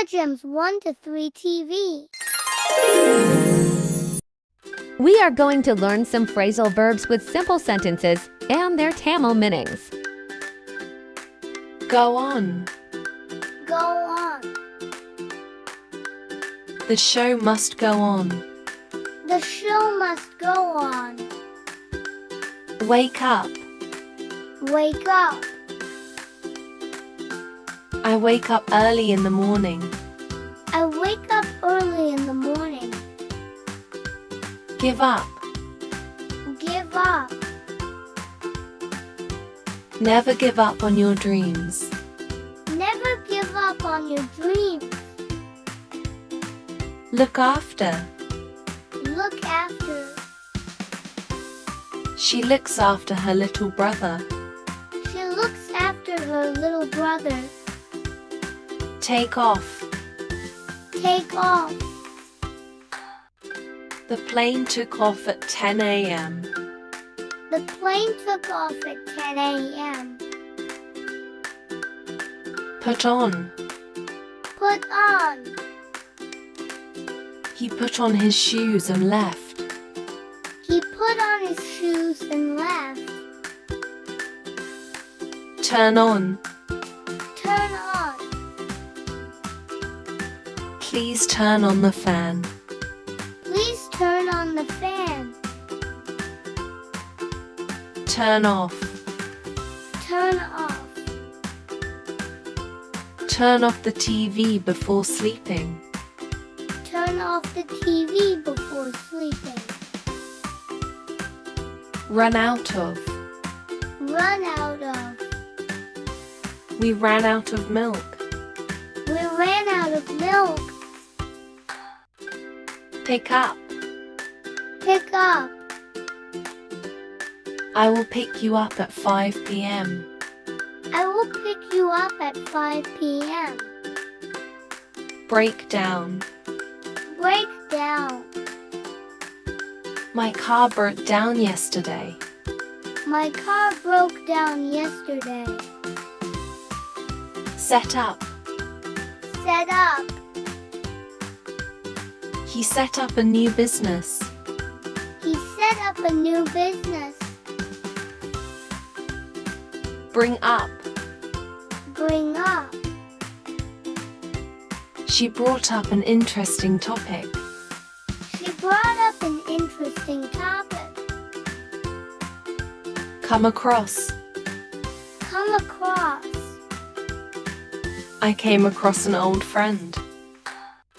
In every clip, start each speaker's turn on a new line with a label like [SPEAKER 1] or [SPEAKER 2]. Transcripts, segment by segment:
[SPEAKER 1] Gems 1 to 3 TV.
[SPEAKER 2] We are going to learn some phrasal verbs with simple sentences and their Tamil meanings.
[SPEAKER 3] Go on.
[SPEAKER 1] Go on.
[SPEAKER 3] The show must go on.
[SPEAKER 1] The show must go on.
[SPEAKER 3] Wake up.
[SPEAKER 1] Wake up.
[SPEAKER 3] I wake up early in the morning.
[SPEAKER 1] I wake up early in the morning.
[SPEAKER 3] Give up.
[SPEAKER 1] Give up.
[SPEAKER 3] Never give up on your dreams.
[SPEAKER 1] Never give up on your dreams.
[SPEAKER 3] Look after.
[SPEAKER 1] Look after.
[SPEAKER 3] She looks after her little brother.
[SPEAKER 1] She looks after her little brother.
[SPEAKER 3] Take off.
[SPEAKER 1] Take off.
[SPEAKER 3] The plane took off at 10 a.m.
[SPEAKER 1] The plane took off at 10 a.m.
[SPEAKER 3] Put on.
[SPEAKER 1] Put on.
[SPEAKER 3] He put on his shoes and left.
[SPEAKER 1] He put on his shoes and left.
[SPEAKER 3] Turn on.
[SPEAKER 1] Turn on.
[SPEAKER 3] Please turn on the fan.
[SPEAKER 1] Please turn on the fan.
[SPEAKER 3] Turn off.
[SPEAKER 1] Turn off.
[SPEAKER 3] Turn off the TV before sleeping.
[SPEAKER 1] Turn off the TV before sleeping.
[SPEAKER 3] Run out of.
[SPEAKER 1] Run out of.
[SPEAKER 3] We ran out of milk.
[SPEAKER 1] We ran out of milk.
[SPEAKER 3] Pick up.
[SPEAKER 1] Pick up.
[SPEAKER 3] I will pick you up at 5 p.m.
[SPEAKER 1] I will pick you up at 5 p.m.
[SPEAKER 3] Break down.
[SPEAKER 1] Break down.
[SPEAKER 3] My car broke down yesterday.
[SPEAKER 1] My car broke down yesterday.
[SPEAKER 3] Set up.
[SPEAKER 1] Set up.
[SPEAKER 3] He set up a new business.
[SPEAKER 1] He set up a new business.
[SPEAKER 3] Bring up.
[SPEAKER 1] Bring up.
[SPEAKER 3] She brought up an interesting topic.
[SPEAKER 1] She brought up an interesting topic.
[SPEAKER 3] Come across.
[SPEAKER 1] Come across.
[SPEAKER 3] I came across an old friend.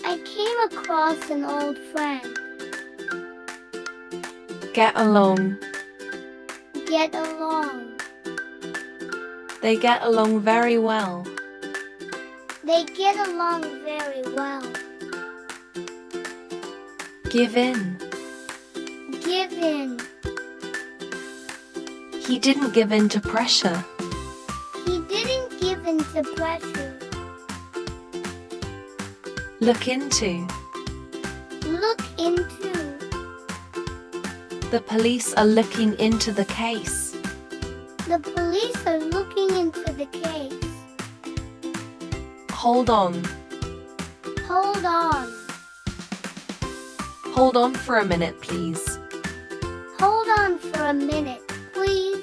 [SPEAKER 1] I came across an old friend.
[SPEAKER 3] Get along.
[SPEAKER 1] Get along.
[SPEAKER 3] They get along very well.
[SPEAKER 1] They get along very well.
[SPEAKER 3] Give in.
[SPEAKER 1] Give in.
[SPEAKER 3] He didn't give in to pressure.
[SPEAKER 1] He didn't give in to pressure.
[SPEAKER 3] Look into.
[SPEAKER 1] Look into.
[SPEAKER 3] The police are looking into the case.
[SPEAKER 1] The police are looking into the case.
[SPEAKER 3] Hold on.
[SPEAKER 1] Hold on.
[SPEAKER 3] Hold on for a minute, please.
[SPEAKER 1] Hold on for a minute, please.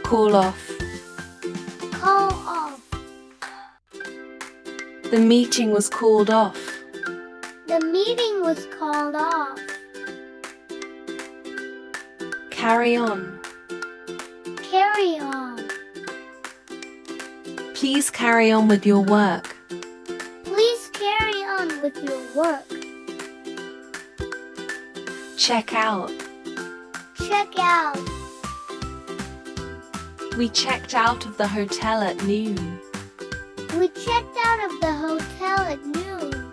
[SPEAKER 3] Call off.
[SPEAKER 1] Call off.
[SPEAKER 3] The meeting was called off.
[SPEAKER 1] The meeting was called off.
[SPEAKER 3] Carry on.
[SPEAKER 1] Carry on.
[SPEAKER 3] Please carry on with your work.
[SPEAKER 1] Please carry on with your work.
[SPEAKER 3] Check out.
[SPEAKER 1] Check out.
[SPEAKER 3] We checked out of the hotel at noon.
[SPEAKER 1] We checked out of the hotel at noon.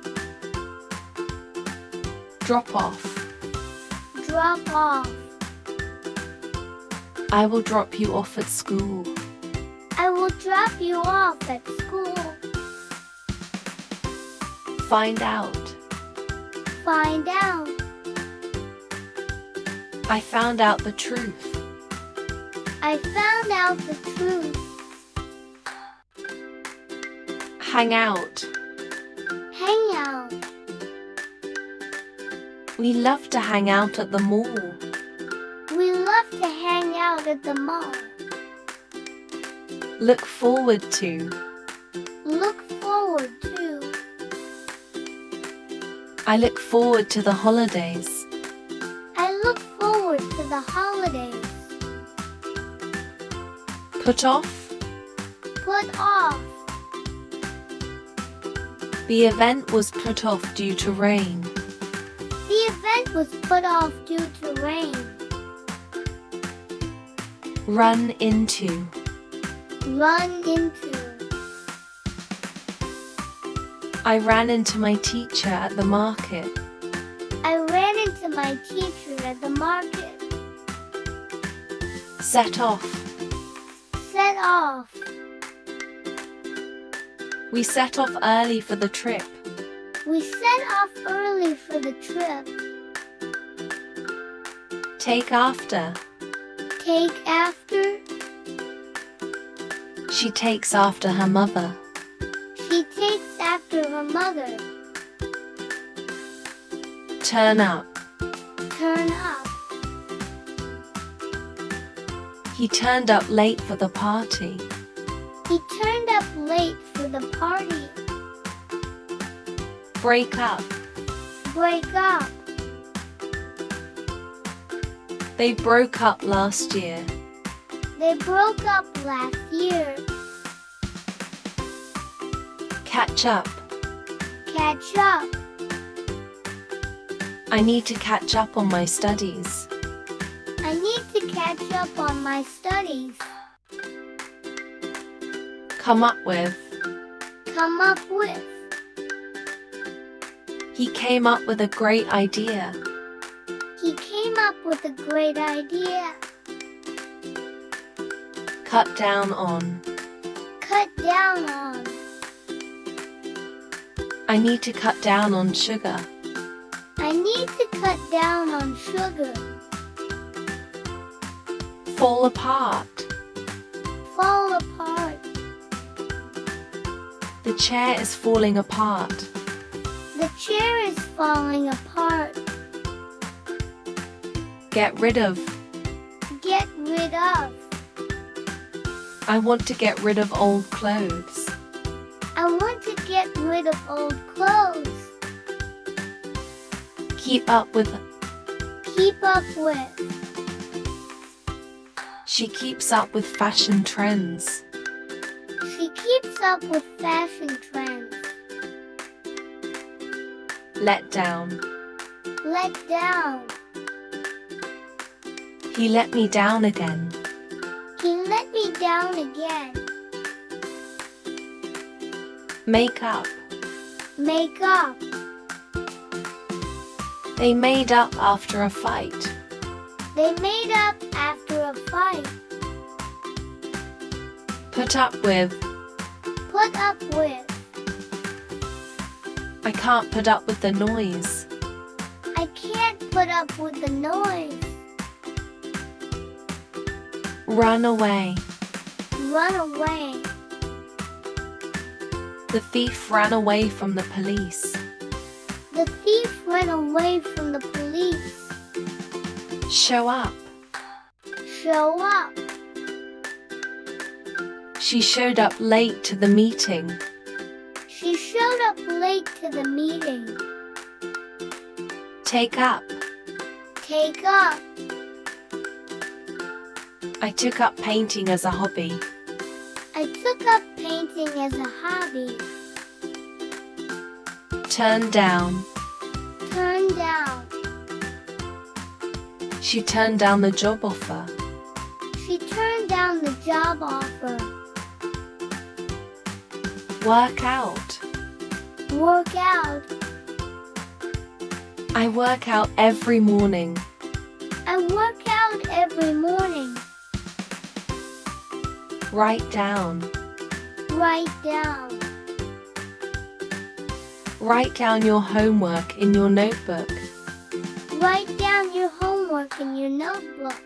[SPEAKER 3] Drop off.
[SPEAKER 1] Drop off.
[SPEAKER 3] I will drop you off at school.
[SPEAKER 1] I will drop you off at school.
[SPEAKER 3] Find out.
[SPEAKER 1] Find out.
[SPEAKER 3] I found out the truth.
[SPEAKER 1] I found out the truth.
[SPEAKER 3] Hang out.
[SPEAKER 1] Hang out.
[SPEAKER 3] We love to hang out at the mall.
[SPEAKER 1] We love to hang out at the mall.
[SPEAKER 3] Look forward to.
[SPEAKER 1] Look forward to.
[SPEAKER 3] I look forward to the holidays.
[SPEAKER 1] I look forward to the holidays.
[SPEAKER 3] Put off.
[SPEAKER 1] Put off.
[SPEAKER 3] The event was put off due to rain.
[SPEAKER 1] The event was put off due to rain.
[SPEAKER 3] Run into.
[SPEAKER 1] Run into.
[SPEAKER 3] I ran into my teacher at the market.
[SPEAKER 1] I ran into my teacher at the market.
[SPEAKER 3] Set off.
[SPEAKER 1] Set off.
[SPEAKER 3] We set off early for the trip.
[SPEAKER 1] We set off early for the trip.
[SPEAKER 3] Take after.
[SPEAKER 1] Take after.
[SPEAKER 3] She takes after her mother.
[SPEAKER 1] She takes after her mother.
[SPEAKER 3] Turn up.
[SPEAKER 1] Turn up.
[SPEAKER 3] He turned up late for the party.
[SPEAKER 1] He turned up late for the party.
[SPEAKER 3] Break up.
[SPEAKER 1] Break up.
[SPEAKER 3] They broke up last year.
[SPEAKER 1] They broke up last year.
[SPEAKER 3] Catch up.
[SPEAKER 1] Catch up.
[SPEAKER 3] I need to catch up on my studies.
[SPEAKER 1] I need to catch up on my studies.
[SPEAKER 3] Come up with.
[SPEAKER 1] Come up with.
[SPEAKER 3] He came up with a great idea.
[SPEAKER 1] He came up with a great idea.
[SPEAKER 3] Cut down on.
[SPEAKER 1] Cut down on.
[SPEAKER 3] I need to cut down on sugar.
[SPEAKER 1] I need to cut down on sugar.
[SPEAKER 3] Fall apart.
[SPEAKER 1] Fall apart.
[SPEAKER 3] The chair is falling apart.
[SPEAKER 1] The chair is falling apart.
[SPEAKER 3] Get rid of.
[SPEAKER 1] Get rid of.
[SPEAKER 3] I want to get rid of old clothes.
[SPEAKER 1] I want to get rid of old clothes.
[SPEAKER 3] Keep up with.
[SPEAKER 1] Keep up with.
[SPEAKER 3] She keeps up with fashion trends.
[SPEAKER 1] She keeps up with fashion trends.
[SPEAKER 3] Let down.
[SPEAKER 1] Let down.
[SPEAKER 3] He let me down again.
[SPEAKER 1] He let me down again.
[SPEAKER 3] Make up.
[SPEAKER 1] Make up.
[SPEAKER 3] They made up after a fight.
[SPEAKER 1] They made up after a fight.
[SPEAKER 3] Put up with.
[SPEAKER 1] Put up with.
[SPEAKER 3] I can't put up with the noise.
[SPEAKER 1] I can't put up with the noise.
[SPEAKER 3] Run away.
[SPEAKER 1] Run away.
[SPEAKER 3] The thief ran away from the police.
[SPEAKER 1] The thief ran away from the police.
[SPEAKER 3] Show up.
[SPEAKER 1] Show up.
[SPEAKER 3] She showed up late to the meeting.
[SPEAKER 1] She showed up late to the meeting.
[SPEAKER 3] Take up.
[SPEAKER 1] Take up.
[SPEAKER 3] I took up painting as a hobby.
[SPEAKER 1] I took up painting as a hobby.
[SPEAKER 3] Turn down.
[SPEAKER 1] Turn down.
[SPEAKER 3] She turned down the job offer.
[SPEAKER 1] She turned down the job offer.
[SPEAKER 3] Work out.
[SPEAKER 1] Work out.
[SPEAKER 3] I work out every morning.
[SPEAKER 1] I work out every morning.
[SPEAKER 3] Write down.
[SPEAKER 1] Write down.
[SPEAKER 3] Write down your homework in your notebook.
[SPEAKER 1] Write down your homework in your notebook.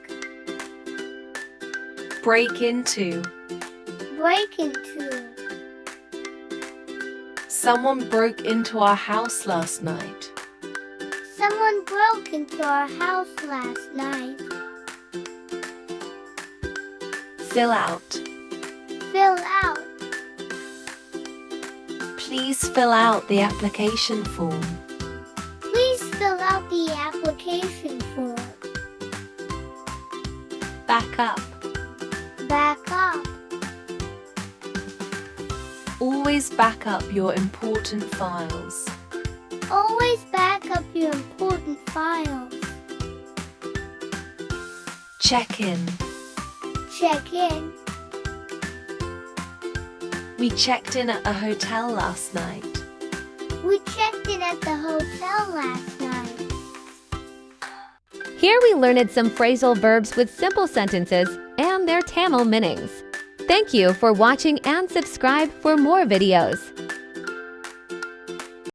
[SPEAKER 3] Break into.
[SPEAKER 1] Break into.
[SPEAKER 3] Someone broke into our house last night.
[SPEAKER 1] Someone broke into our house last night.
[SPEAKER 3] Fill out.
[SPEAKER 1] Fill out.
[SPEAKER 3] Please fill out the application form.
[SPEAKER 1] Please fill out the application form.
[SPEAKER 3] Back up.
[SPEAKER 1] Back up.
[SPEAKER 3] Always back up your important files.
[SPEAKER 1] Always back up your important files.
[SPEAKER 3] Check in.
[SPEAKER 1] Check in.
[SPEAKER 3] We checked in at a hotel last night.
[SPEAKER 1] We checked in at the hotel last night.
[SPEAKER 2] Here we learned some phrasal verbs with simple sentences and their Tamil meanings. Thank you for watching and subscribe for more videos.